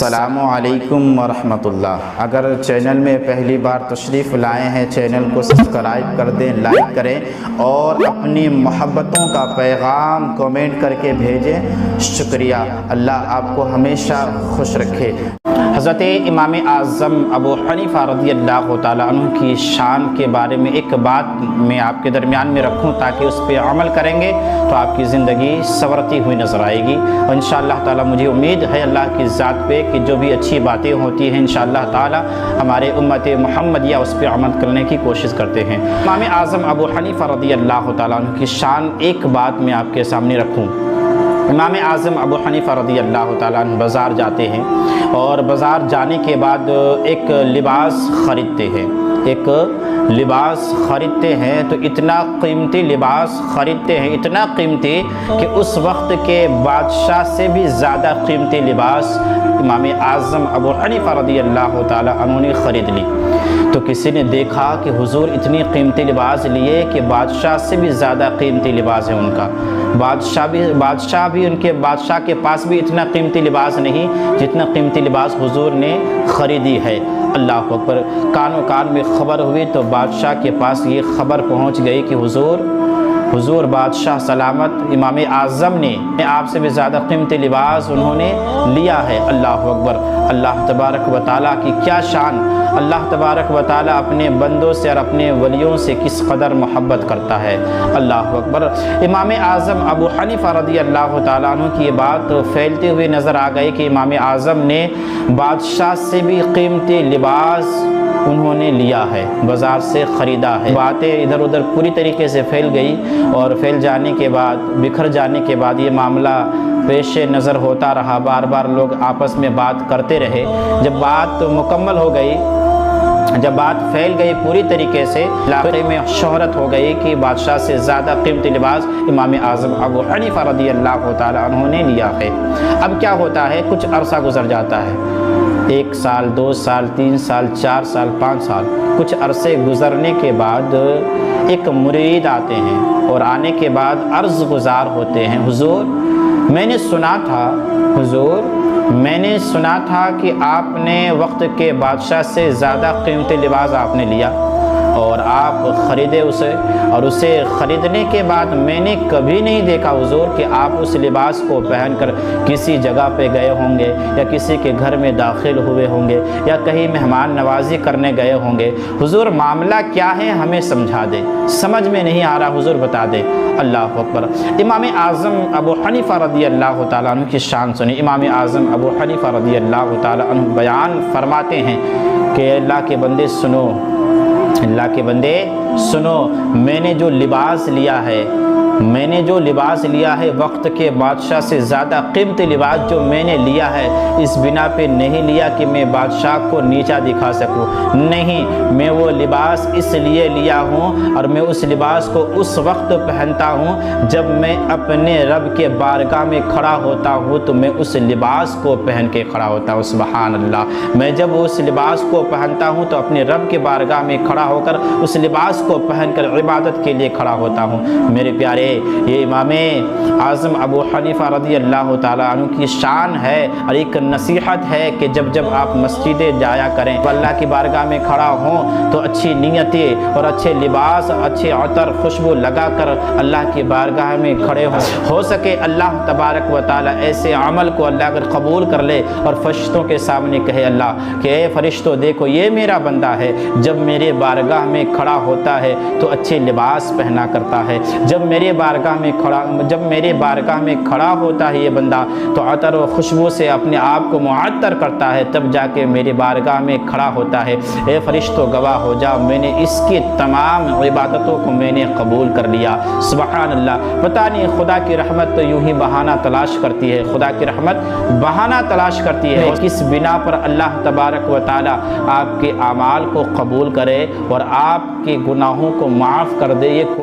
السلام علیکم ورحمۃ اللہ۔ اگر چینل میں پہلی بار تشریف لائے ہیں چینل کو سبسکرائب کر دیں، لائک کریں اور اپنی محبتوں کا پیغام کمنٹ کر کے بھیجیں۔ شکریہ، اللہ آپ کو ہمیشہ خوش رکھے۔ حضرت امام اعظم ابو حنیفہ رضی اللہ تعالیٰ عنہ کی شان کے بارے میں ایک بات میں آپ کے درمیان میں رکھوں تاکہ اس پہ عمل کریں گے تو آپ کی زندگی سنورتی ہوئی نظر آئے گی، اور انشاءاللہ تعالیٰ مجھے امید ہے اللہ کی ذات پہ کہ جو بھی اچھی باتیں ہوتی ہیں انشاءاللہ تعالیٰ ہمارے امت محمدیہ اس پہ عمل کرنے کی کوشش کرتے ہیں۔ امام اعظم ابو حنیفہ رضی اللہ تعالیٰ عنہ کی شان ایک بات میں آپ کے سامنے رکھوں۔ امام اعظم ابو حنیفہ رضی اللہ تعالیٰ عنہ بازار جاتے ہیں اور بازار جانے کے بعد ایک لباس خریدتے ہیں، ایک لباس خریدتے ہیں تو اتنا قیمتی لباس خریدتے ہیں، اتنا قیمتی کہ اس وقت کے بادشاہ سے بھی زیادہ قیمتی لباس امام اعظم ابو حنیفہ رضی اللہ تعالیٰ عنہ نے خرید لی۔ تو کسی نے دیکھا کہ حضور اتنی قیمتی لباس لیے کہ بادشاہ سے بھی زیادہ قیمتی لباس ہے ان کا، بادشاہ کے پاس بھی اتنا قیمتی لباس نہیں جتنا قیمتی لباس حضور نے خریدی ہے۔ اللہ اکبر، کانوں کان میں خبر ہوئی تو بادشاہ کے پاس یہ خبر پہنچ گئی کہ حضور بادشاہ سلامت، امام اعظم نے آپ سے بھی زیادہ قیمتی لباس انہوں نے لیا ہے۔ اللہ اکبر، اللہ تبارک و تعالیٰ کی کیا شان، اللہ تبارک و تعالیٰ اپنے بندوں سے اور اپنے ولیوں سے کس قدر محبت کرتا ہے۔ اللہ اکبر، امام اعظم ابو حنیفہ رضی اللہ تعالیٰ عنہ کی یہ بات پھیلتی ہوئی نظر آ گئی کہ امام اعظم نے بادشاہ سے بھی قیمتی لباس انہوں نے لیا ہے، بازار سے خریدا ہے۔ باتیں ادھر ادھر پوری طریقے سے پھیل گئی اور پھیل جانے کے بعد، بکھر جانے کے بعد یہ معاملہ پیش نظر ہوتا رہا، بار بار لوگ آپس میں بات کرتے رہے۔ جب بات مکمل ہو گئی، جب بات پھیل گئی پوری طریقے سے، علاقے میں شہرت ہو گئی کہ بادشاہ سے زیادہ قیمتی لباس امام اعظم ابو حنیفہ رضی اللہ تعالیٰ عنہ نے لیا ہے۔ اب کیا ہوتا ہے، کچھ عرصہ گزر جاتا ہے، 1 سال 2 سال 3 سال 4 سال 5 سال، کچھ عرصے گزرنے کے بعد ایک مرید آتے ہیں اور آنے کے بعد عرض گزار ہوتے ہیں، حضور میں نے سنا تھا کہ آپ نے وقت کے بادشاہ سے زیادہ قیمتی لباس آپ نے لیا اور آپ خریدے اسے، اور اسے خریدنے کے بعد میں نے کبھی نہیں دیکھا حضور کہ آپ اس لباس کو پہن کر کسی جگہ پہ گئے ہوں گے یا کسی کے گھر میں داخل ہوئے ہوں گے یا کہیں مہمان نوازی کرنے گئے ہوں گے۔ حضور معاملہ کیا ہے ہمیں سمجھا دے، سمجھ میں نہیں آ رہا، حضور بتا دے۔ اللہ اکبر، امام اعظم ابو حنیفہ رضی اللہ تعالیٰ عنہ کی شان سنی۔ امام اعظم ابو حنیفہ رضی اللہ تعالیٰ عنہ بیان فرماتے ہیں کہ اللہ کے بندے سنو، اللہ کے بندے سنو، میں نے جو لباس لیا ہے وقت کے بادشاہ سے زیادہ قیمتی لباس جو میں نے لیا ہے، اس بنا پہ نہیں لیا کہ میں بادشاہ کو نیچا دکھا سکوں، نہیں، میں وہ لباس اس لیے لیا ہوں اور میں اس لباس کو اس وقت پہنتا ہوں جب میں اپنے رب کے بارگاہ میں کھڑا ہوتا ہوں تو میں اس لباس کو پہن کے کھڑا ہوتا ہوں۔ سبحان اللہ، میں جب اس لباس کو پہنتا ہوں تو اپنے رب کے بارگاہ میں کھڑا ہو کر اس لباس کو پہن کر عبادت کے لیے کھڑا ہوتا ہوں۔ میرے پیارے، یہ امام اعظم ابو حنیفہ رضی اللہ تعالیٰ عنہ کی شان ہے اور ایک نصیحت ہے کہ جب آپ مسجدیں جایا کریں، اللہ کی بارگاہ میں کھڑا ہوں تو اچھی نیتیں اور اچھے لباس، اچھے عطر، خوشبو لگا کر اللہ کی بارگاہ میں کھڑے ہو سکے اللہ تبارک و تعالیٰ ایسے عمل کو اللہ اگر قبول کر لے اور فرشتوں کے سامنے کہے اللہ کہ اے فرشتوں دیکھو یہ میرا بندہ ہے، جب میرے بارگاہ میں کھڑا ہوتا ہے تو اچھے لباس پہنا کرتا ہے، جب میرے بارگاہ میں کھڑا ہوتا ہے یہ بندہ تو عطر و خوشبو سے اپنے آپ کو معطر کرتا ہے، تب جا کے میری بارگاہ میں کھڑا ہوتا ہے۔ اے فرشتوں گواہ ہو جاؤ، میں نے اس کی تمام عبادتوں کو میں نے قبول کر لیا۔ سبحان اللہ، پتہ نہیں خدا کی رحمت تو یوں ہی بہانہ تلاش کرتی ہے، خدا کی رحمت بہانہ تلاش کرتی ہے، کس بنا پر اللہ تبارک و تعالی آپ کے اعمال کو قبول کرے اور آپ کے گناہوں کو معاف کر دے۔ یہ